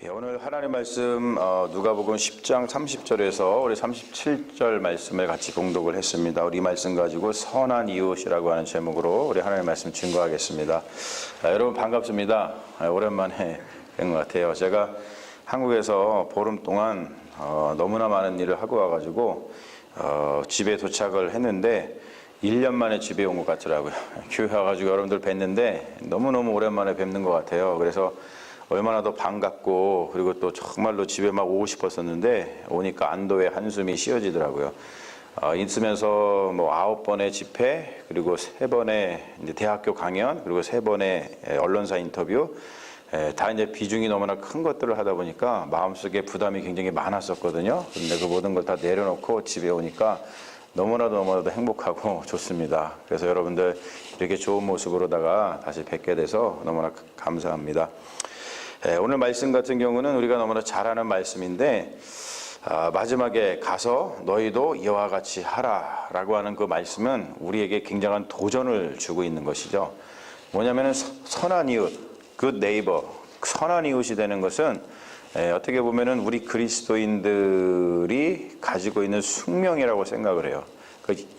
오늘 하나님 말씀 누가복음 10장 30절에서 우리 37절 말씀을 같이 봉독을 했습니다. 우리 이 말씀 가지고 선한 이웃이라고 하는 제목으로 우리 하나님 말씀 증거하겠습니다. 여러분 반갑습니다. 오랜만에 뵌 것 같아요. 제가 한국에서 보름 동안 너무나 많은 일을 하고 와가지고 집에 도착을 했는데 1년 만에 집에 온 것 같더라고요. 교회 와가지고 여러분들 뵀는데 너무너무 오랜만에 뵙는 것 같아요. 그래서 얼마나 더 반갑고, 그리고 또 정말로 집에 막 오고 싶었었는데 오니까 안도의 한숨이 쉬어지더라고요. 있으면서 뭐 9번의 집회, 그리고 3번의 이제 대학교 강연, 그리고 3번의 언론사 인터뷰, 다 이제 비중이 너무나 큰 것들을 하다 보니까 마음속에 부담이 굉장히 많았었거든요. 근데 그 모든 걸 다 내려놓고 집에 오니까 너무나도 행복하고 좋습니다. 그래서 여러분들 이렇게 좋은 모습으로다가 다시 뵙게 돼서 너무나 감사합니다. 오늘 말씀 같은 경우는 우리가 너무나 잘 아는 말씀인데 마지막에 가서 너희도 이와 같이 하라 라고 하는 그 말씀은 우리에게 굉장한 도전을 주고 있는 것이죠. 뭐냐면은 선한 이웃, good neighbor, 선한 이웃이 되는 것은 어떻게 보면은 우리 그리스도인들이 가지고 있는 숙명이라고 생각을 해요.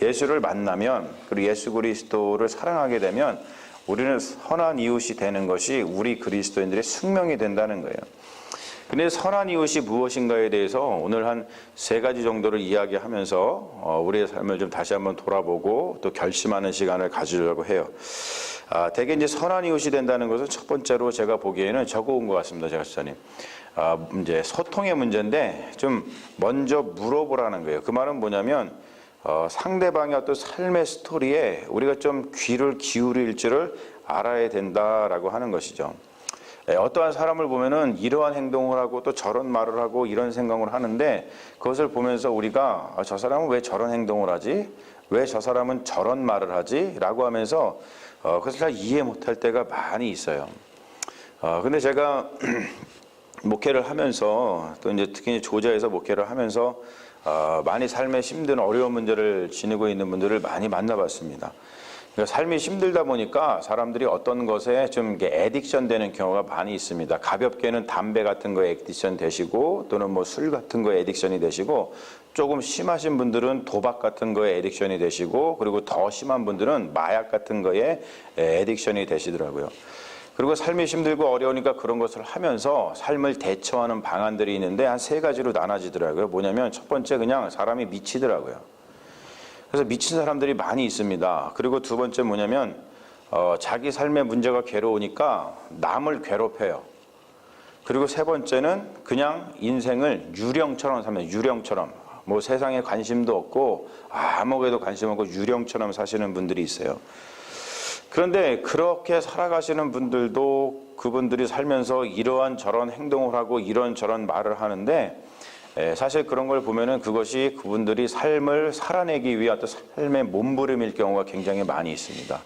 예수를 만나면, 그리고 예수 그리스도를 사랑하게 되면 우리는 선한 이웃이 되는 것이 우리 그리스도인들의 숙명이 된다는 거예요. 근데 선한 이웃이 무엇인가에 대해서 오늘 한 3가지 정도를 이야기하면서 우리의 삶을 좀 다시 한번 돌아보고 또 결심하는 시간을 가지려고 해요. 대개 이제 선한 이웃이 된다는 것은 첫 번째로 제가 보기에는 적어온 것 같습니다, 제가 집사님. 이제 소통의 문제인데 좀 먼저 물어보라는 거예요. 그 말은 뭐냐면 상대방의 어떤 삶의 스토리에 우리가 좀 귀를 기울일 줄을 알아야 된다라고 하는 것이죠. 어떠한 사람을 보면은 이러한 행동을 하고 또 저런 말을 하고 이런 생각을 하는데 그것을 보면서 우리가 저 사람은 왜 저런 행동을 하지? 왜 저 사람은 저런 말을 하지? 라고 하면서 그것을 잘 이해 못할 때가 많이 있어요. 근데 제가 목회를 하면서 또 이제 특히 조자에서 목회를 하면서 많이 삶에 힘든 어려운 문제를 지니고 있는 분들을 많이 만나봤습니다. 그러니까 삶이 힘들다 보니까 사람들이 어떤 것에 좀 애딕션 되는 경우가 많이 있습니다. 가볍게는 담배 같은 거에 애딕션 되시고 또는 뭐 술 같은 거에 애딕션이 되시고 조금 심하신 분들은 도박 같은 거에 애딕션이 되시고 그리고 더 심한 분들은 마약 같은 거에 애딕션이 되시더라고요. 그리고 삶이 힘들고 어려우니까 그런 것을 하면서 삶을 대처하는 방안들이 있는데 한 3가지로 나눠지더라고요. 뭐냐면 첫 번째 그냥 사람이 미치더라고요. 그래서 미친 사람들이 많이 있습니다. 그리고 두 번째 뭐냐면 자기 삶의 문제가 괴로우니까 남을 괴롭혀요. 그리고 3번째는 그냥 인생을 유령처럼 삽니다. 유령처럼. 뭐 세상에 관심도 없고 아무것에도 관심 없고 유령처럼 사시는 분들이 있어요. 그런데 그렇게 살아가시는 분들도 그분들이 살면서 이러한 저런 행동을 하고 이런저런 말을 하는데 사실 그런 걸 보면은 그것이 그분들이 삶을 살아내기 위한 또 삶의 몸부림일 경우가 굉장히 많이 있습니다.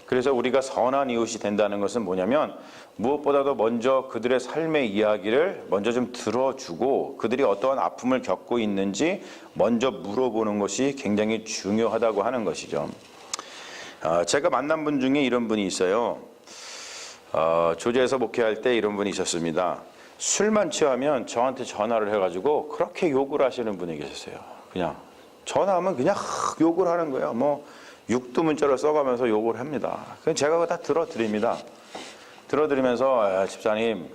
그래서 우리가 선한 이웃이 된다는 것은 뭐냐면 무엇보다도 먼저 그들의 삶의 이야기를 먼저 좀 들어주고 그들이 어떠한 아픔을 겪고 있는지 먼저 물어보는 것이 굉장히 중요하다고 하는 것이죠. 제가 만난 분 중에 이런 분이 있어요. 조제에서 목회할 때 이런 분이 있었습니다. 술만 취하면 저한테 전화를 해가지고 그렇게 욕을 하시는 분이 계셨어요. 그냥 전화하면 그냥 욕을 하는 거예요. 뭐 육두문자로 써가면서 욕을 합니다. 그럼 제가 그거 다 들어드립니다. 들어드리면서 집사님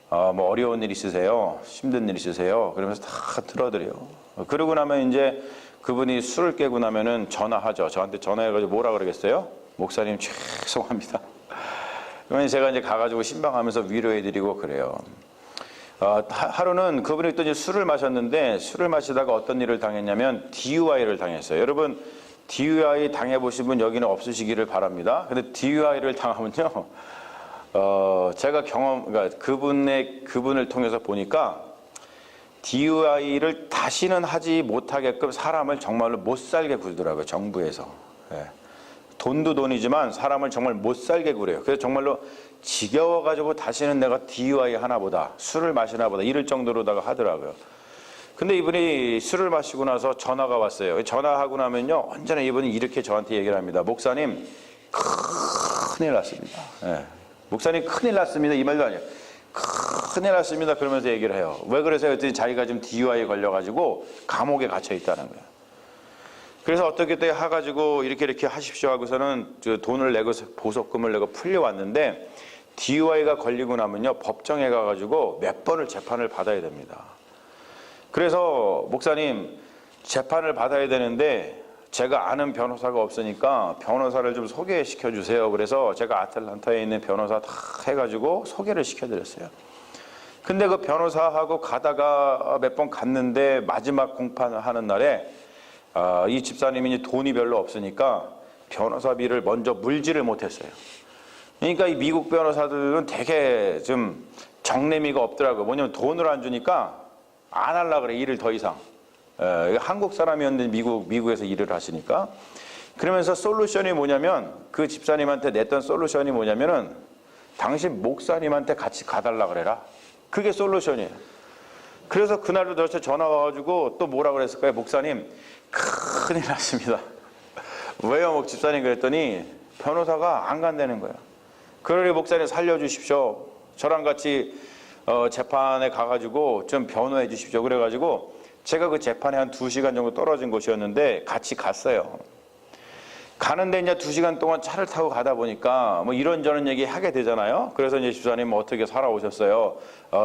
뭐 어려운 일 있으세요? 힘든 일 있으세요? 그러면서 다 들어드려요. 그러고 나면 이제 그분이 술을 깨고 나면은 전화하죠. 저한테 전화해가지고 뭐라 그러겠어요? 목사님 죄송합니다. 그러면 제가 이제 가가지고 신방하면서 위로해드리고 그래요. 하루는 그분이 또 이제 술을 마셨는데 술을 마시다가 어떤 일을 당했냐면 DUI를 당했어요. 여러분 DUI 당해보신 분 여기는 없으시기를 바랍니다. 근데 DUI를 당하면요, 제가 그러니까 그분을 통해서 보니까 DUI를 다시는 하지 못하게끔 사람을 정말로 못 살게 굴더라고요, 정부에서. 돈도 돈이지만 사람을 정말 못 살게 굴어요. 그래서 정말로 지겨워가지고 다시는 내가 DUI 하나 보다, 술을 마시나 보다 이럴 정도로다가 하더라고요. 근데 이분이 술을 마시고 나서 전화가 왔어요. 전화하고 나면요, 언제나 이분이 이렇게 저한테 얘기를 합니다. 목사님, 큰일 났습니다. 목사님 큰일 났습니다. 이 말도 아니에요. 큰일 났습니다 그러면서 얘기를 해요. 왜 그러세요? 그랬더니 자기가 지금 DUI에 걸려가지고 감옥에 갇혀 있다는 거예요. 그래서 어떻게 때 해가지고 이렇게 하십시오 하고서는 돈을 내고 보석금을 내고 풀려왔는데, DUI가 걸리고 나면요 법정에 가가지고 몇 번을 재판을 받아야 됩니다. 그래서 목사님 재판을 받아야 되는데 제가 아는 변호사가 없으니까 변호사를 좀 소개시켜 주세요. 그래서 제가 아틀란타에 있는 변호사 다 해가지고 소개를 시켜드렸어요. 근데 그 변호사하고 가다가 몇 번 갔는데 마지막 공판을 하는 날에 이 집사님이 돈이 별로 없으니까 변호사비를 먼저 물지를 못했어요. 그러니까 이 미국 변호사들은 되게 좀 정내미가 없더라고요. 뭐냐면 돈을 안 주니까 안 하려고 그래, 일을 더 이상. 한국 사람이었는데 미국에서 일을 하시니까. 그러면서 솔루션이 뭐냐면, 그 집사님한테 냈던 솔루션이 뭐냐면은 당신 목사님한테 같이 가달라 그래라. 그게 솔루션이에요. 그래서 그날도 저한테 전화 와가지고 또 뭐라 그랬을까요? 목사님 큰일 났습니다. 왜요 집사님? 그랬더니 변호사가 안 간다는 거예요. 그러니 목사님 살려주십시오. 저랑 같이 재판에 가가지고 좀 변호해 주십시오. 그래가지고 제가 그 재판에 한 2시간 정도 떨어진 곳이었는데 같이 갔어요. 가는데 이제 2시간 동안 차를 타고 가다 보니까 뭐 이런저런 얘기 하게 되잖아요. 그래서 이제 집사님 뭐 어떻게 살아오셨어요?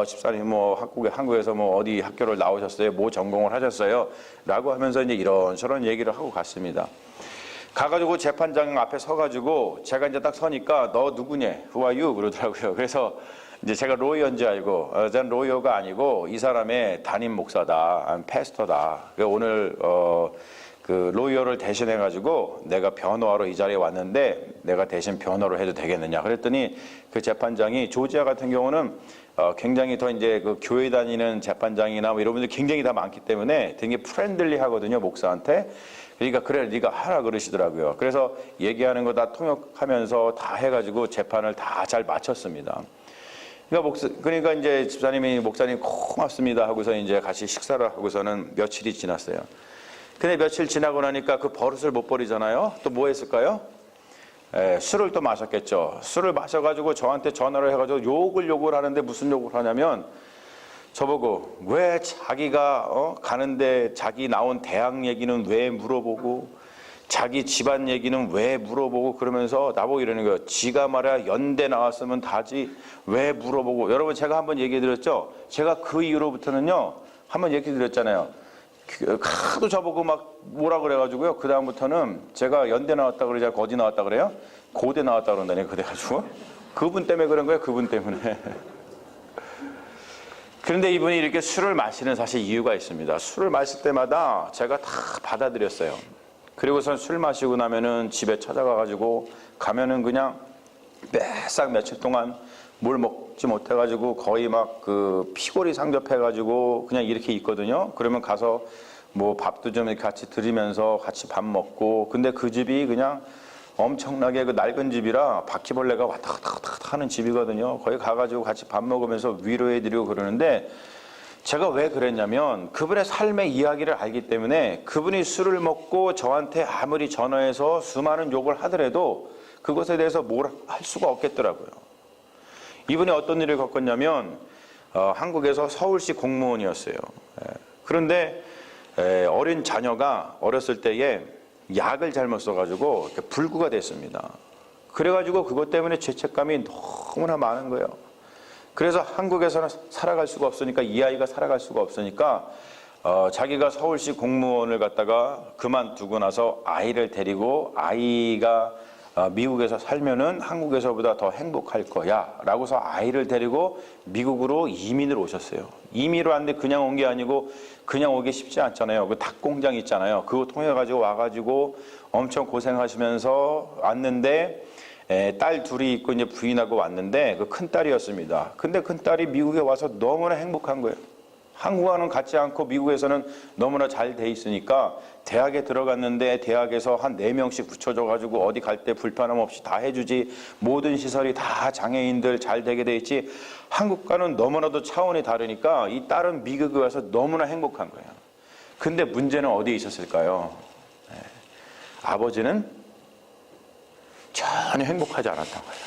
집사님 뭐 한국에서 뭐 어디 학교를 나오셨어요? 뭐 전공을 하셨어요? 라고 하면서 이제 이런저런 얘기를 하고 갔습니다. 가가지고 재판장 앞에 서가지고 제가 이제 딱 서니까 너 누구냐? Who are you? 그러더라고요. 그래서 이제 제가 로이어인 줄 알고, 전 로이어가 아니고 이 사람의 담임 목사다, 패스터다. 오늘 그 로이어를 대신해가지고 내가 변호하러 이 자리에 왔는데 내가 대신 변호를 해도 되겠느냐. 그랬더니 그 재판장이, 조지아 같은 경우는 굉장히 더 이제 그 교회 다니는 재판장이나 뭐 이런 분들 굉장히 다 많기 때문에 되게 프렌들리 하거든요, 목사한테. 그러니까 그래 네가 하라 그러시더라고요. 그래서 얘기하는 거 다 통역하면서 다 해가지고 재판을 다 잘 마쳤습니다. 그러니까 이제 집사님이 목사님 고맙습니다 하고서 이제 같이 식사를 하고서는 며칠이 지났어요. 근데 며칠 지나고 나니까 그 버릇을 못 버리잖아요. 또 뭐 했을까요? 술을 또 마셨겠죠. 술을 마셔가지고 저한테 전화를 해가지고 욕을 하는데, 무슨 욕을 하냐면 저보고 왜 자기가 가는데 자기 나온 대학 얘기는 왜 물어보고 자기 집안 얘기는 왜 물어보고, 그러면서 나보고 이러는 거예요. 지가 말이야 연대 나왔으면 다지 왜 물어보고. 여러분 제가 한번 얘기해 드렸죠. 제가 그 이후로부터는요 한번 얘기 드렸잖아요. 하도 저보고 막 뭐라 그래가지고요. 그 다음부터는 제가 연대 나왔다 그러지 않고 어디 나왔다 그래요? 고대 나왔다 그런다니. 그래가지고 그분 때문에 그런 거예요. 그분 때문에. 그런데 이분이 이렇게 술을 마시는 사실 이유가 있습니다. 술을 마실 때마다 제가 다 받아들였어요. 그리고선 술 마시고 나면은 집에 찾아가가지고 가면은 그냥 빼싹 며칠 동안 뭘 먹지 못해가지고 거의 막 그 피골이 상접해가지고 그냥 이렇게 있거든요. 그러면 가서 뭐 밥도 좀 같이 드리면서 같이 밥 먹고, 근데 그 집이 그냥 엄청나게 그 낡은 집이라 바퀴벌레가 왔다 갔다 하는 집이거든요. 거기 가가지고 같이 밥 먹으면서 위로해드리고 그러는데, 제가 왜 그랬냐면 그분의 삶의 이야기를 알기 때문에 그분이 술을 먹고 저한테 아무리 전화해서 수많은 욕을 하더라도 그것에 대해서 뭘 할 수가 없겠더라고요. 이분이 어떤 일을 겪었냐면 한국에서 서울시 공무원이었어요. 그런데 어린 자녀가 어렸을 때에 약을 잘못 써가지고 불구가 됐습니다. 그래가지고 그것 때문에 죄책감이 너무나 많은 거예요. 그래서 한국에서는 살아갈 수가 없으니까, 이 아이가 살아갈 수가 없으니까 자기가 서울시 공무원을 갖다가 그만두고 나서 아이를 데리고, 아이가 미국에서 살면은 한국에서보다 더 행복할 거야 라고서 아이를 데리고 미국으로 이민을 오셨어요. 이민을 왔는데 그냥 온 게 아니고, 그냥 오기 쉽지 않잖아요. 그 닭공장 있잖아요. 그거 통해 가지고 와가지고 엄청 고생하시면서 왔는데, 딸 둘이 있고 이제 부인하고 왔는데 그 큰딸이었습니다. 근데 큰딸이 미국에 와서 너무나 행복한 거예요. 한국과는 같지 않고 미국에서는 너무나 잘 돼 있으니까 대학에 들어갔는데 대학에서 한 4명씩 붙여줘가지고 어디 갈 때 불편함 없이 다 해주지, 모든 시설이 다 장애인들 잘 되게 돼 있지. 한국과는 너무나도 차원이 다르니까 이 딸은 미국에 와서 너무나 행복한 거예요. 근데 문제는 어디에 있었을까요? 아버지는 전혀 행복하지 않았던 거예요.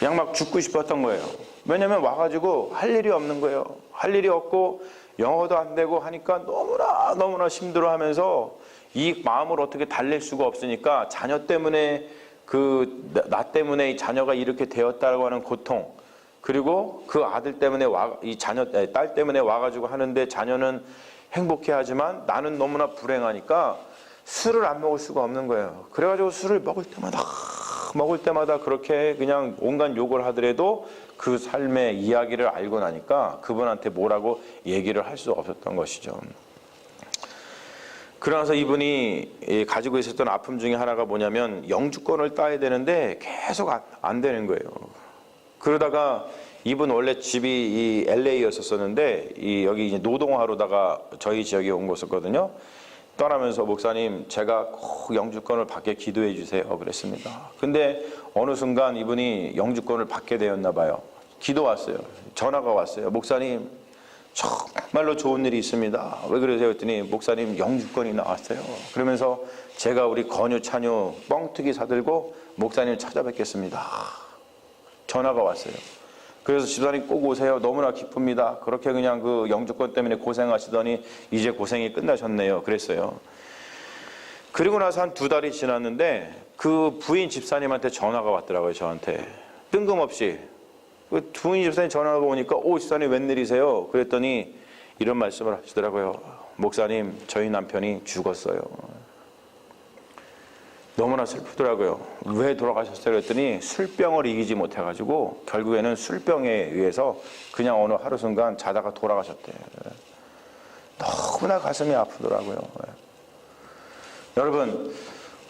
그냥 막 죽고 싶었던 거예요. 왜냐면 와가지고 할 일이 없는 거예요. 할 일이 없고 영어도 안 되고 하니까 너무나 힘들어하면서 이 마음을 어떻게 달랠 수가 없으니까 자녀 때문에 나 때문에 이 자녀가 이렇게 되었다고 하는 고통, 그리고 그 아들 때문에 딸 때문에 와가지고 하는데 자녀는 행복해하지만 나는 너무나 불행하니까 술을 안 먹을 수가 없는 거예요. 그래가지고 술을 먹을 때마다 그렇게 그냥 온갖 욕을 하더라도 그 삶의 이야기를 알고 나니까 그분한테 뭐라고 얘기를 할 수 없었던 것이죠. 그러나서 이분이 가지고 있었던 아픔 중에 하나가 뭐냐면 영주권을 따야 되는데 계속 안 되는 거예요. 그러다가 이분 원래 집이 이 LA였었는데 여기 이제 노동하러다가 저희 지역에 온 거였거든요. 떠나면서 목사님 제가 꼭 영주권을 받게 기도해 주세요 그랬습니다. 근데 어느 순간 이분이 영주권을 받게 되었나 봐요. 기도 왔어요. 전화가 왔어요. 목사님 정말로 좋은 일이 있습니다. 왜 그러세요? 했더니 목사님 영주권이 나왔어요. 그러면서 제가 우리 건유 찬유 뻥튀기 사들고 목사님 찾아뵙겠습니다. 전화가 왔어요. 그래서 집사님 꼭 오세요. 너무나 기쁩니다. 그렇게 그냥 그 영주권 때문에 고생하시더니 이제 고생이 끝나셨네요. 그랬어요. 그리고 나서 한 2달이 지났는데 그 부인 집사님한테 전화가 왔더라고요. 저한테 뜬금없이 그 부인 집사님 전화가 오니까 집사님 웬일이세요? 그랬더니 이런 말씀을 하시더라고요. 목사님 저희 남편이 죽었어요. 너무나 슬프더라고요. 왜 돌아가셨어요? 그랬더니 술병을 이기지 못해가지고 결국에는 술병에 의해서 그냥 어느 하루 순간 자다가 돌아가셨대요. 너무나 가슴이 아프더라고요. 여러분,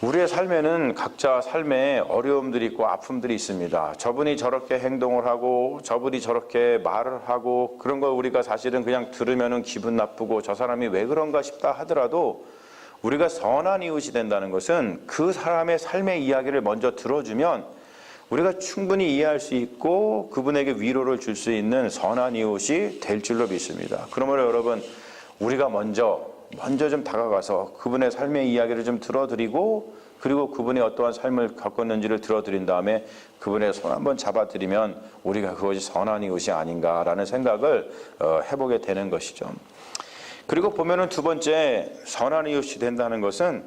우리의 삶에는 각자 삶에 어려움들이 있고 아픔들이 있습니다. 저분이 저렇게 행동을 하고 저분이 저렇게 말을 하고 그런 걸 우리가 사실은 그냥 들으면은 기분 나쁘고 저 사람이 왜 그런가 싶다 하더라도 우리가 선한 이웃이 된다는 것은 그 사람의 삶의 이야기를 먼저 들어주면 우리가 충분히 이해할 수 있고 그분에게 위로를 줄 수 있는 선한 이웃이 될 줄로 믿습니다. 그러므로 여러분, 우리가 먼저 좀 다가가서 그분의 삶의 이야기를 좀 들어드리고 그리고 그분이 어떠한 삶을 겪었는지를 들어드린 다음에 그분의 손 한번 잡아드리면 우리가 그것이 선한 이웃이 아닌가라는 생각을 해보게 되는 것이죠. 그리고 보면은 2번째, 선한 이웃이 된다는 것은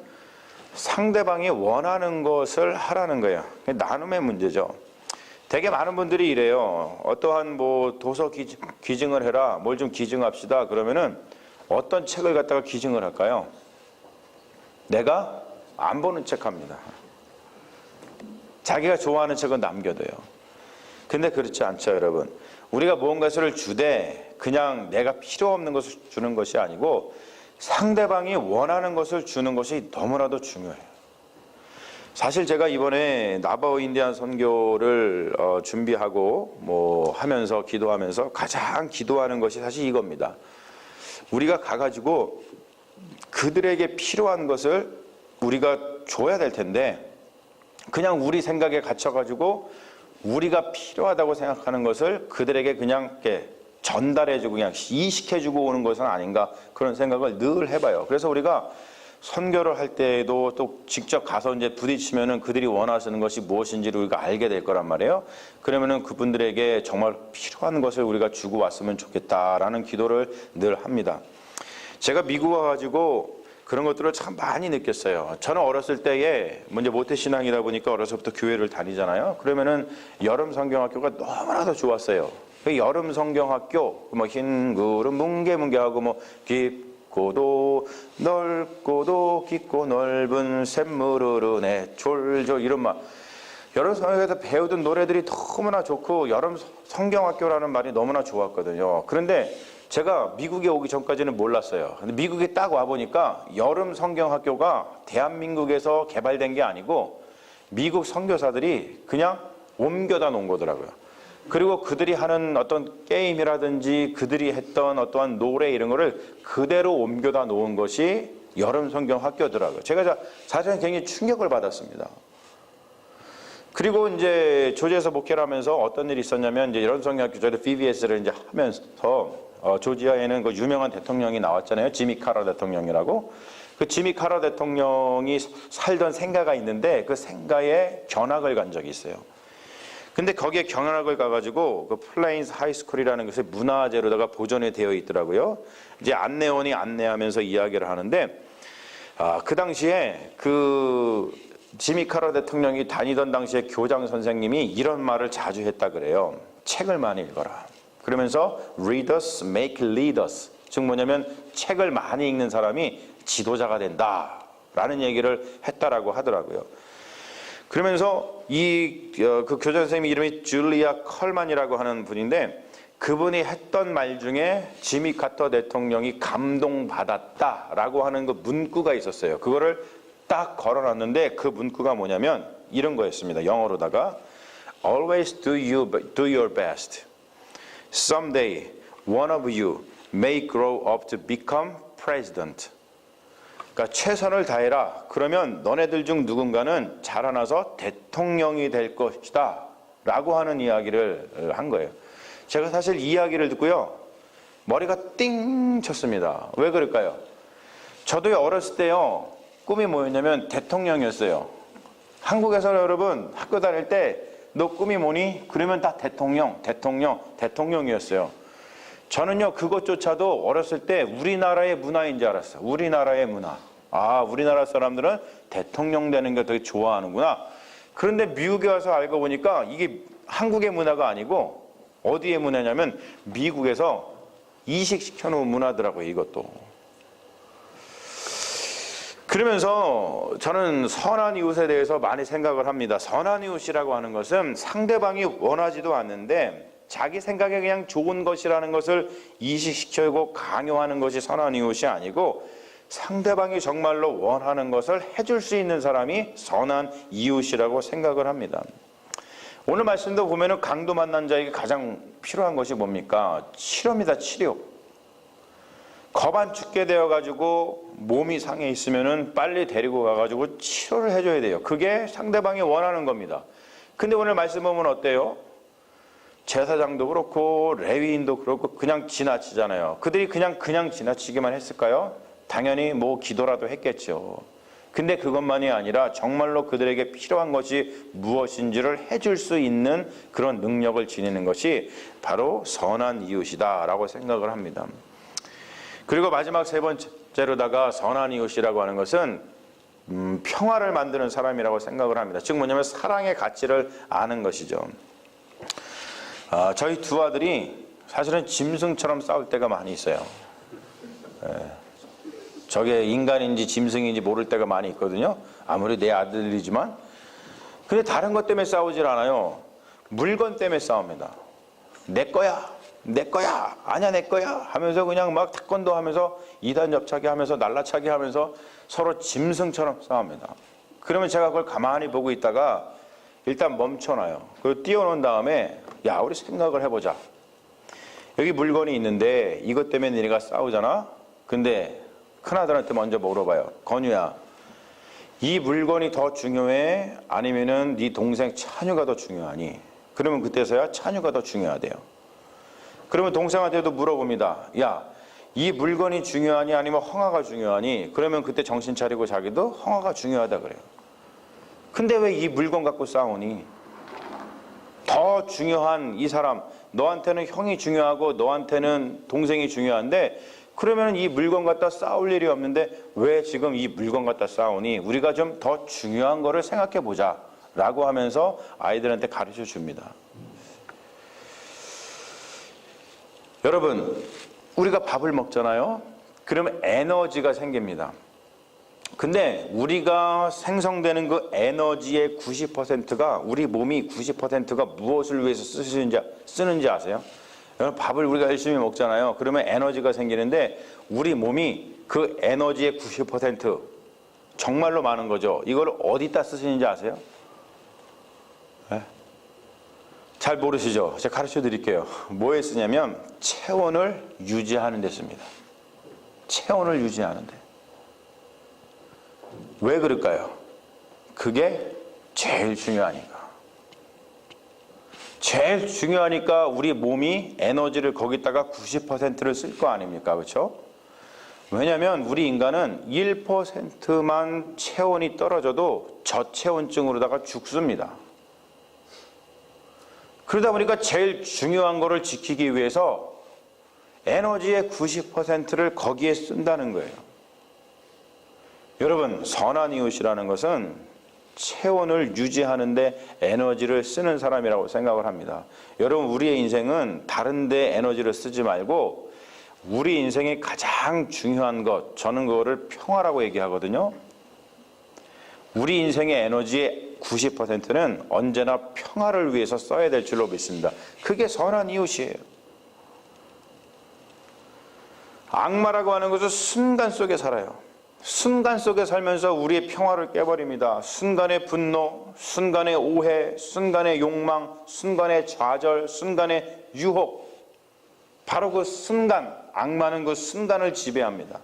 상대방이 원하는 것을 하라는 거예요. 나눔의 문제죠. 되게 많은 분들이 이래요. 어떠한 도서 기증을 해라, 뭘 좀 기증합시다. 그러면은 어떤 책을 갖다가 기증을 할까요? 내가 안 보는 책 합니다. 자기가 좋아하는 책은 남겨둬요. 근데 그렇지 않죠, 여러분. 우리가 무언가를 주되 그냥 내가 필요 없는 것을 주는 것이 아니고 상대방이 원하는 것을 주는 것이 너무나도 중요해요. 사실 제가 이번에 나바오 인디안 선교를 준비하고 하면서 기도하면서 가장 기도하는 것이 사실 이겁니다. 우리가 가가지고 그들에게 필요한 것을 우리가 줘야 될 텐데 그냥 우리 생각에 갇혀가지고 우리가 필요하다고 생각하는 것을 그들에게 그냥 이렇게 전달해주고 그냥 이식해주고 오는 것은 아닌가 그런 생각을 늘 해봐요. 그래서 우리가 선교를 할 때에도 또 직접 가서 이제 부딪히면은 그들이 원하시는 것이 무엇인지를 우리가 알게 될 거란 말이에요. 그러면은 그분들에게 정말 필요한 것을 우리가 주고 왔으면 좋겠다라는 기도를 늘 합니다. 제가 미국 와가지고 그런 것들을 참 많이 느꼈어요. 저는 어렸을 때에 먼저 모태신앙이다 보니까 어려서부터 교회를 다니잖아요. 그러면은 여름 성경학교가 너무나도 좋았어요. 그 여름 성경학교 흰 구름 뭉게뭉게하고 깊고도 넓고도 깊고 넓은 샘물 흐르네 졸졸 이런 말. 여름 성경에서 배우던 노래들이 너무나 좋고 여름 성경학교라는 말이 너무나 좋았거든요. 그런데 제가 미국에 오기 전까지는 몰랐어요. 근데 미국에 딱 와보니까 여름 성경학교가 대한민국에서 개발된 게 아니고 미국 선교사들이 그냥 옮겨다 놓은 거더라고요. 그리고 그들이 하는 어떤 게임이라든지 그들이 했던 어떠한 노래 이런 거를 그대로 옮겨다 놓은 것이 여름 성경학교더라고요. 제가 사실은 굉장히 충격을 받았습니다. 그리고 이제 조지에서 목회를 하면서 어떤 일이 있었냐면 이제 여름 성경학교 저희도 BBS를 이제 하면서 조지아에는 그 유명한 대통령이 나왔잖아요. 지미 카터 대통령이라고. 그 지미 카터 대통령이 살던 생가가 있는데 그 생가에 견학을 간 적이 있어요. 근데 거기에 경영학을 가가지고 그 플레인스 하이스쿨이라는 것이 문화재로다가 보존이 되어 있더라고요. 이제 안내원이 안내하면서 이야기를 하는데, 그 당시에 그 지미 카터 대통령이 다니던 당시에 교장 선생님이 이런 말을 자주 했다 그래요. 책을 많이 읽어라. 그러면서 readers make leaders. 즉 뭐냐면 책을 많이 읽는 사람이 지도자가 된다라는 얘기를 했다라고 하더라고요. 그러면서 그 교장 선생님 이름이 줄리아 컬만이라고 하는 분인데, 그분이 했던 말 중에 지미 카터 대통령이 감동받았다라고 하는 그 문구가 있었어요. 그거를 딱 걸어놨는데 그 문구가 뭐냐면 이런 거였습니다. 영어로다가 Always do your best. Someday one of you may grow up to become president. 그러니까 최선을 다해라. 그러면 너네들 중 누군가는 자라나서 대통령이 될 것이다 라고 하는 이야기를 한 거예요. 제가 사실 이 이야기를 듣고요, 머리가 띵 쳤습니다. 왜 그럴까요? 저도 어렸을 때요, 꿈이 뭐였냐면 대통령이었어요. 한국에서 여러분 학교 다닐 때 너 꿈이 뭐니? 그러면 다 대통령이었어요. 저는요, 그것조차도 어렸을 때 우리나라의 문화인 줄 알았어요. 우리나라의 문화. 우리나라 사람들은 대통령 되는 걸 되게 좋아하는구나. 그런데 미국에 와서 알고 보니까 이게 한국의 문화가 아니고 어디의 문화냐면 미국에서 이식시켜 놓은 문화더라고요, 이것도. 그러면서 저는 선한 이웃에 대해서 많이 생각을 합니다. 선한 이웃이라고 하는 것은 상대방이 원하지도 않는데 자기 생각에 그냥 좋은 것이라는 것을 이식시키고 강요하는 것이 선한 이웃이 아니고, 상대방이 정말로 원하는 것을 해줄 수 있는 사람이 선한 이웃이라고 생각을 합니다. 오늘 말씀도 보면은 강도 만난 자에게 가장 필요한 것이 뭡니까? 치료입니다. 치료. 겁 안 죽게 되어가지고 몸이 상해 있으면은 빨리 데리고 가가지고 치료를 해줘야 돼요. 그게 상대방이 원하는 겁니다. 근데 오늘 말씀 보면 어때요? 제사장도 그렇고 레위인도 그렇고 그냥 지나치잖아요. 그들이 그냥 지나치기만 했을까요? 당연히 뭐 기도라도 했겠죠. 근데 그것만이 아니라 정말로 그들에게 필요한 것이 무엇인지를 해줄 수 있는 그런 능력을 지니는 것이 바로 선한 이웃이다라고 생각을 합니다. 그리고 마지막 세 번째로다가 선한 이웃이라고 하는 것은 평화를 만드는 사람이라고 생각을 합니다. 즉 뭐냐면 사랑의 가치를 아는 것이죠. 저희 두 아들이 사실은 짐승처럼 싸울 때가 많이 있어요. 저게 인간인지 짐승인지 모를 때가 많이 있거든요. 아무리 내 아들이지만. 근데 다른 것 때문에 싸우질 않아요. 물건 때문에 싸웁니다. 내 거야, 아니야 내 거야 하면서 그냥 막 태권도 하면서 이단 접차기 하면서 날라차기 하면서 서로 짐승처럼 싸웁니다. 그러면 제가 그걸 가만히 보고 있다가 일단 멈춰놔요. 그리고 띄워놓은 다음에 야, 우리 생각을 해보자. 여기 물건이 있는데 이것 때문에 너네가 싸우잖아. 근데 큰아들한테 먼저 물어봐요. 건우야, 이 물건이 더 중요해? 아니면은 네 동생 찬유가 더 중요하니? 그러면 그때서야 찬유가 더 중요하대요. 그러면 동생한테도 물어봅니다. 야, 이 물건이 중요하니 아니면 헝아가 중요하니? 그러면 그때 정신 차리고 자기도 헝아가 중요하다 그래요. 근데 왜 이 물건 갖고 싸우니? 더 중요한 이 사람, 너한테는 형이 중요하고 너한테는 동생이 중요한데, 그러면 이 물건 갖다 싸울 일이 없는데 왜 지금 이 물건 갖다 싸우니? 우리가 좀 더 중요한 거를 생각해 보자 라고 하면서 아이들한테 가르쳐 줍니다. 여러분, 우리가 밥을 먹잖아요. 그러면 에너지가 생깁니다. 근데 우리가 생성되는 그 에너지의 90%가, 우리 몸이 90%가 무엇을 위해서 쓰는지 아세요? 여러분, 밥을 우리가 열심히 먹잖아요. 그러면 에너지가 생기는데 우리 몸이 그 에너지의 90% 정말로 많은 거죠. 이걸 어디다 쓰시는지 아세요? 네? 잘 모르시죠? 제가 가르쳐 드릴게요. 뭐에 쓰냐면 체온을 유지하는 데 씁니다. 체온을 유지하는 데. 왜 그럴까요? 그게 제일 중요하니까. 제일 중요하니까 우리 몸이 에너지를 거기다가 90%를 쓸 거 아닙니까? 그렇죠? 왜냐하면 우리 인간은 1%만 체온이 떨어져도 저체온증으로다가 죽습니다. 그러다 보니까 제일 중요한 거를 지키기 위해서 에너지의 90%를 거기에 쓴다는 거예요. 여러분, 선한 이웃이라는 것은 체온을 유지하는데 에너지를 쓰는 사람이라고 생각을 합니다. 여러분, 우리의 인생은 다른 데 에너지를 쓰지 말고 우리 인생의 가장 중요한 것, 저는 그거를 평화라고 얘기하거든요. 우리 인생의 에너지의 90%는 언제나 평화를 위해서 써야 될 줄로 믿습니다. 그게 선한 이웃이에요. 악마라고 하는 것은 순간 속에 살아요. 순간 속에 살면서 우리의 평화를 깨버립니다. 순간의 분노, 순간의 오해, 순간의 욕망, 순간의 좌절, 순간의 유혹. 바로 그 순간, 악마는 그 순간을 지배합니다.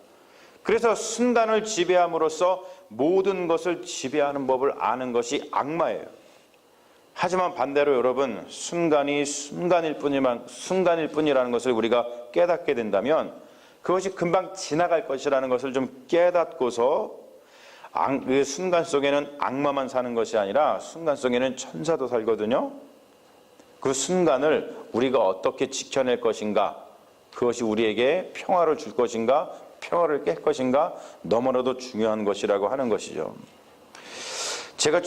그래서 순간을 지배함으로써 모든 것을 지배하는 법을 아는 것이 악마예요. 하지만 반대로 여러분, 순간이 순간일 뿐이라는 것을 우리가 깨닫게 된다면 그것이 금방 지나갈 것이라는 것을 좀 깨닫고서 그 순간 속에는 악마만 사는 것이 아니라 순간 속에는 천사도 살거든요. 그 순간을 우리가 어떻게 지켜낼 것인가, 그것이 우리에게 평화를 줄 것인가, 평화를 깰 것인가, 너무나도 중요한 것이라고 하는 것이죠. 제가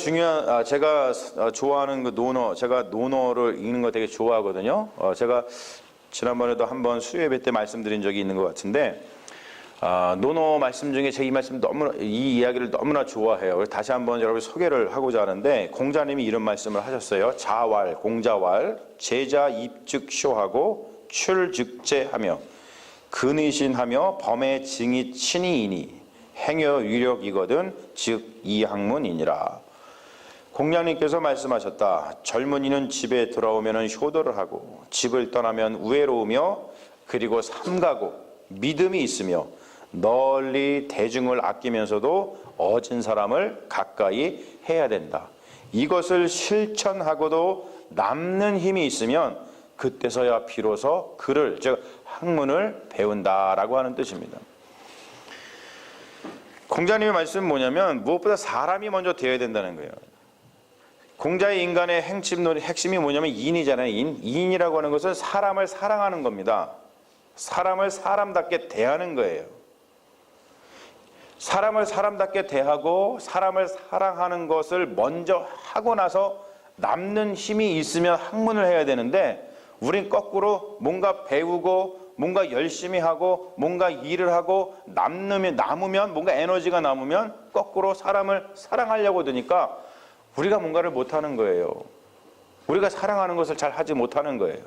좋아하는 그 논어, 제가 논어를 읽는 거 되게 좋아하거든요. 제가 지난번에도 한번 수요예배 때 말씀드린 적이 있는 것 같은데, 논어 말씀 중에 제가 이 이야기를 너무나 좋아해요. 그래서 다시 한번 여러분 소개를 하고자 하는데, 공자님이 이런 말씀을 하셨어요. 자왈, 공자왈, 제자 입즉쇼하고 출즉제하며 근의신하며 범의 증이 친이이니 행여 유력이거든 즉 이학문이니라. 공자님께서 말씀하셨다. 젊은이는 집에 들어오면 효도를 하고 집을 떠나면 우애로우며 그리고 삼가고 믿음이 있으며 널리 대중을 아끼면서도 어진 사람을 가까이 해야 된다. 이것을 실천하고도 남는 힘이 있으면 그때서야 비로소 글을, 즉 학문을 배운다라고 하는 뜻입니다. 공자님의 말씀은 뭐냐면 무엇보다 사람이 먼저 되어야 된다는 거예요. 공자의 인간의 핵심이 뭐냐면 인이잖아요. 인이라고 하는 것은 사람을 사랑하는 겁니다. 사람을 사람답게 대하는 거예요. 사람을 사람답게 대하고 사람을 사랑하는 것을 먼저 하고 나서 남는 힘이 있으면 학문을 해야 되는데, 우린 거꾸로 뭔가 배우고 뭔가 열심히 하고 뭔가 일을 하고 남으면 뭔가 에너지가 남으면 거꾸로 사람을 사랑하려고 드니까 우리가 뭔가를 못하는 거예요. 우리가 사랑하는 것을 잘 하지 못하는 거예요.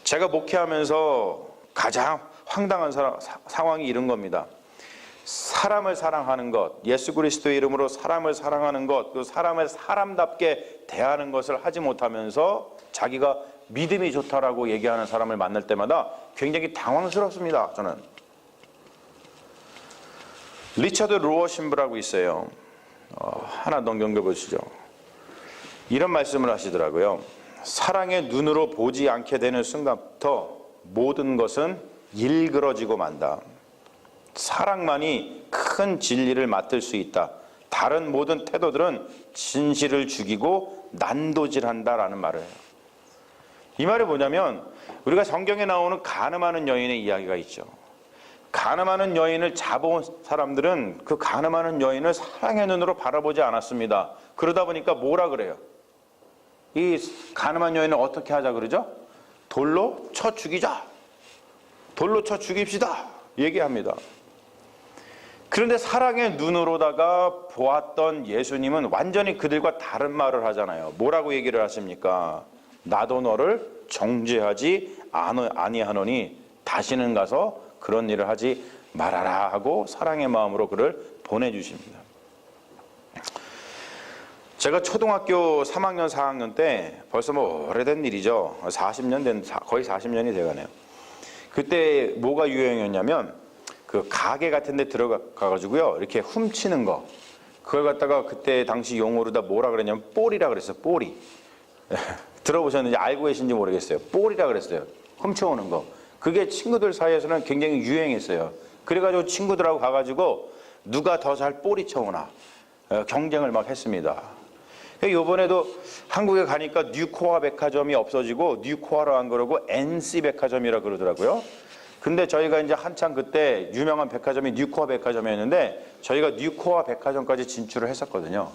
제가 목회하면서 가장 황당한 상황이 이런 겁니다. 사람을 사랑하는 것, 예수 그리스도의 이름으로 사람을 사랑하는 것, 그 사람을 사람답게 대하는 것을 하지 못하면서 자기가 믿음이 좋다라고 얘기하는 사람을 만날 때마다 굉장히 당황스럽습니다. 저는. 리처드 로어 신부라고 있어요. 하나 넘겨보시죠. 이런 말씀을 하시더라고요. 사랑의 눈으로 보지 않게 되는 순간부터 모든 것은 일그러지고 만다. 사랑만이 큰 진리를 맡을 수 있다. 다른 모든 태도들은 진실을 죽이고 난도질한다라는 말을 해요. 이 말이 뭐냐면 우리가 성경에 나오는 가늠하는 여인의 이야기가 있죠. 가늠하는 여인을 잡아온 사람들은 그 가늠하는 여인을 사랑의 눈으로 바라보지 않았습니다. 그러다 보니까 뭐라 그래요? 이 가늠한 여인을 어떻게 하자 그러죠? 돌로 쳐 죽이자. 돌로 쳐 죽입시다. 얘기합니다. 그런데 사랑의 눈으로다가 보았던 예수님은 완전히 그들과 다른 말을 하잖아요. 뭐라고 얘기를 하십니까? 나도 너를 정죄하지 아니하노니 다시는 가서 그런 일을 하지 말아라 하고 사랑의 마음으로 그를 보내주십니다. 제가 초등학교 3학년 4학년 때 벌써 뭐 오래된 일이죠. 거의 40년이 돼가네요. 그때 뭐가 유행이었냐면 그 가게 같은 데 들어가가지고요 이렇게 훔치는 거, 그걸 갖다가 그때 당시 용어로 다 뭐라 그랬냐면 뽀리라 그랬어요. 뽀리. 들어보셨는지 알고 계신지 모르겠어요. 뽀리라 그랬어요. 훔쳐오는 거. 그게 친구들 사이에서는 굉장히 유행했어요. 그래가지고 친구들하고 가가지고 누가 더 잘 뽀리 쳐오나 경쟁을 막 했습니다. 이번에도 한국에 가니까 뉴코아 백화점이 없어지고 뉴코아로 안 그러고 NC 백화점이라 그러더라고요. 근데 저희가 이제 한창 그때 유명한 백화점이 뉴코아 백화점이었는데 저희가 뉴코아 백화점까지 진출을 했었거든요.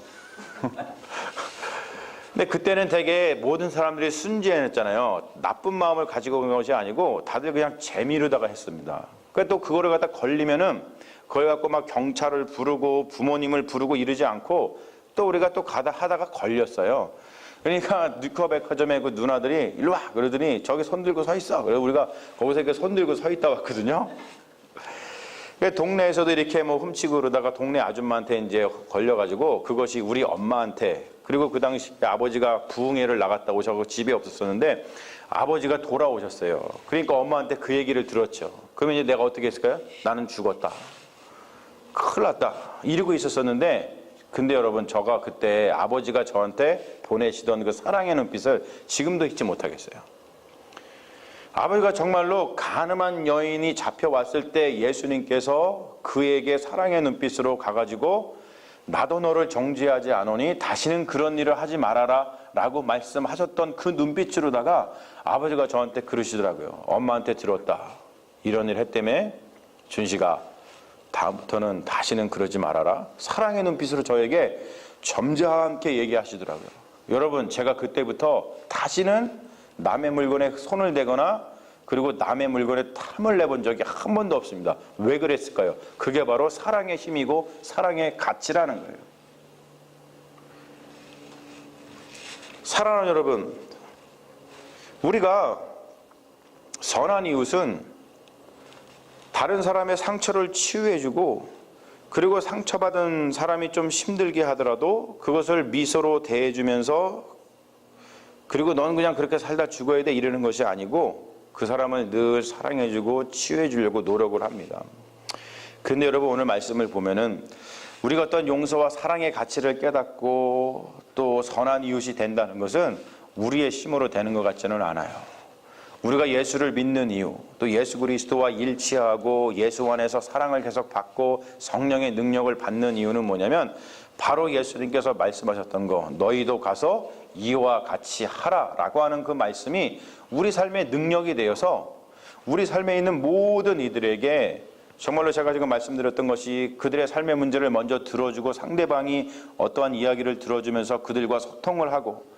근데 그때는 되게 모든 사람들이 순진했잖아요. 나쁜 마음을 가지고 온 것이 아니고 다들 그냥 재미로다가 했습니다. 또 그거를 갖다 걸리면은 그걸 갖고 막 경찰을 부르고 부모님을 부르고 이러지 않고 또 우리가 또 가다 하다가 걸렸어요. 그러니까 뉴코아 백화점에 그 누나들이 일로 와 그러더니 저기 손 들고 서 있어. 그래서 우리가 거기서 이렇게 손 들고 서 있다 왔거든요. 동네에서도 이렇게 뭐 훔치고 그러다가 동네 아줌마한테 이제 걸려가지고 그것이 우리 엄마한테, 그리고 그 당시 아버지가 부흥회를 나갔다 오셔서 집에 없었었는데 아버지가 돌아오셨어요. 그러니까 엄마한테 그 얘기를 들었죠. 그러면 이제 내가 어떻게 했을까요? 나는 죽었다. 큰일 났다. 이러고 있었었는데, 근데 여러분, 저가 그때 아버지가 저한테 보내시던 그 사랑의 눈빛을 지금도 잊지 못하겠어요. 아버지가 정말로 가늠한 여인이 잡혀왔을 때 예수님께서 그에게 사랑의 눈빛으로 가가지고 나도 너를 정죄하지 않으니 다시는 그런 일을 하지 말아라 라고 말씀하셨던 그 눈빛으로다가 아버지가 저한테 그러시더라고요. 엄마한테 들었다. 이런 일 했다며 준식아, 다음부터는 다시는 그러지 말아라. 사랑의 눈빛으로 저에게 점잖게 얘기하시더라고요. 여러분, 제가 그때부터 다시는 남의 물건에 손을 대거나 그리고 남의 물건에 탐을 내본 적이 한 번도 없습니다. 왜 그랬을까요? 그게 바로 사랑의 힘이고 사랑의 가치라는 거예요. 사랑하는 여러분, 우리가 선한 이웃은 다른 사람의 상처를 치유해주고, 그리고 상처받은 사람이 좀 힘들게 하더라도 그것을 미소로 대해주면서, 그리고 넌 그냥 그렇게 살다 죽어야 돼 이러는 것이 아니고 그 사람을 늘 사랑해주고 치유해주려고 노력을 합니다. 근데 여러분, 오늘 말씀을 보면은 우리가 어떤 용서와 사랑의 가치를 깨닫고 또 선한 이웃이 된다는 것은 우리의 힘으로 되는 것 같지는 않아요. 우리가 예수를 믿는 이유, 또 예수 그리스도와 일치하고 예수 안에서 사랑을 계속 받고 성령의 능력을 받는 이유는 뭐냐면 바로 예수님께서 말씀하셨던 거, 너희도 가서 이와 같이 하라라고 하는 그 말씀이 우리 삶의 능력이 되어서 우리 삶에 있는 모든 이들에게, 정말로 제가 지금 말씀드렸던 것이 그들의 삶의 문제를 먼저 들어주고 상대방이 어떠한 이야기를 들어주면서 그들과 소통을 하고,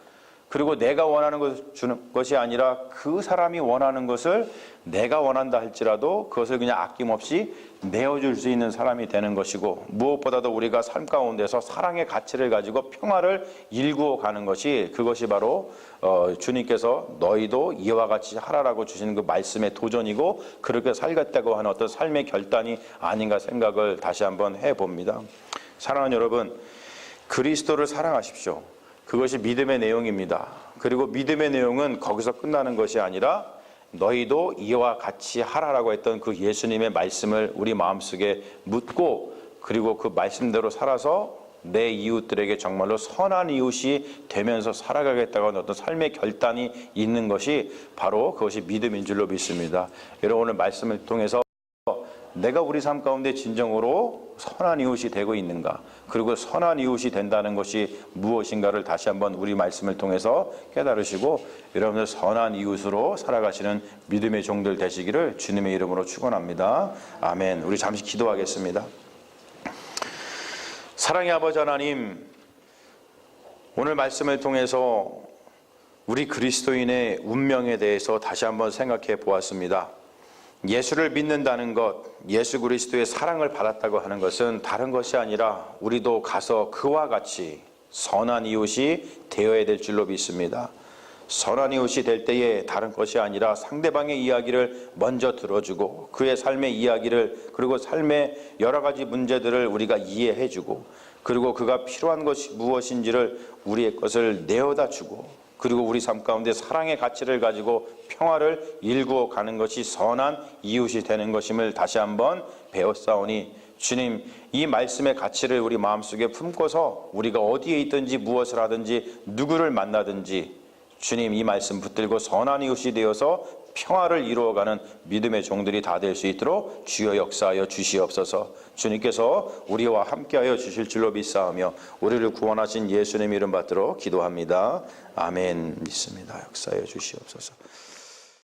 그리고 내가 원하는 것을 주는 것이 아니라 그 사람이 원하는 것을 내가 원한다 할지라도 그것을 그냥 아낌없이 내어줄 수 있는 사람이 되는 것이고, 무엇보다도 우리가 삶 가운데서 사랑의 가치를 가지고 평화를 일구어 가는 것이, 그것이 바로 주님께서 너희도 이와 같이 하라라고 주시는 그 말씀의 도전이고 그렇게 살겠다고 하는 어떤 삶의 결단이 아닌가 생각을 다시 한번 해봅니다. 사랑하는 여러분, 그리스도를 사랑하십시오. 그것이 믿음의 내용입니다. 그리고 믿음의 내용은 거기서 끝나는 것이 아니라 너희도 이와 같이 하라라고 했던 그 예수님의 말씀을 우리 마음속에 묻고, 그리고 그 말씀대로 살아서 내 이웃들에게 정말로 선한 이웃이 되면서 살아가겠다고 하는 어떤 삶의 결단이 있는 것이 바로 그것이 믿음인 줄로 믿습니다. 여러분, 오늘 말씀을 통해서 내가 우리 삶 가운데 진정으로 선한 이웃이 되고 있는가, 그리고 선한 이웃이 된다는 것이 무엇인가를 다시 한번 우리 말씀을 통해서 깨달으시고 여러분들 선한 이웃으로 살아가시는 믿음의 종들 되시기를 주님의 이름으로 축원합니다. 아멘. 우리 잠시 기도하겠습니다. 사랑의 아버지 하나님, 오늘 말씀을 통해서 우리 그리스도인의 운명에 대해서 다시 한번 생각해 보았습니다. 예수를 믿는다는 것, 예수 그리스도의 사랑을 받았다고 하는 것은 다른 것이 아니라 우리도 가서 그와 같이 선한 이웃이 되어야 될 줄로 믿습니다. 선한 이웃이 될 때에 다른 것이 아니라 상대방의 이야기를 먼저 들어주고 그의 삶의 이야기를, 그리고 삶의 여러 가지 문제들을 우리가 이해해주고, 그리고 그가 필요한 것이 무엇인지를 우리의 것을 내어다 주고, 그리고 우리 삶 가운데 사랑의 가치를 가지고 평화를 일구어 가는 것이 선한 이웃이 되는 것임을 다시 한번 배웠사오니, 주님, 이 말씀의 가치를 우리 마음속에 품고서 우리가 어디에 있든지 무엇을 하든지 누구를 만나든지 주님 이 말씀 붙들고 선한 이웃이 되어서 평화를 이루어가는 믿음의 종들이 다 될 수 있도록 주여 역사하여 주시옵소서. 주님께서 우리와 함께하여 주실 줄로 믿사오며 우리를 구원하신 예수님 이름 받들어 기도합니다. 아멘. 믿습니다. 역사하여 주시옵소서.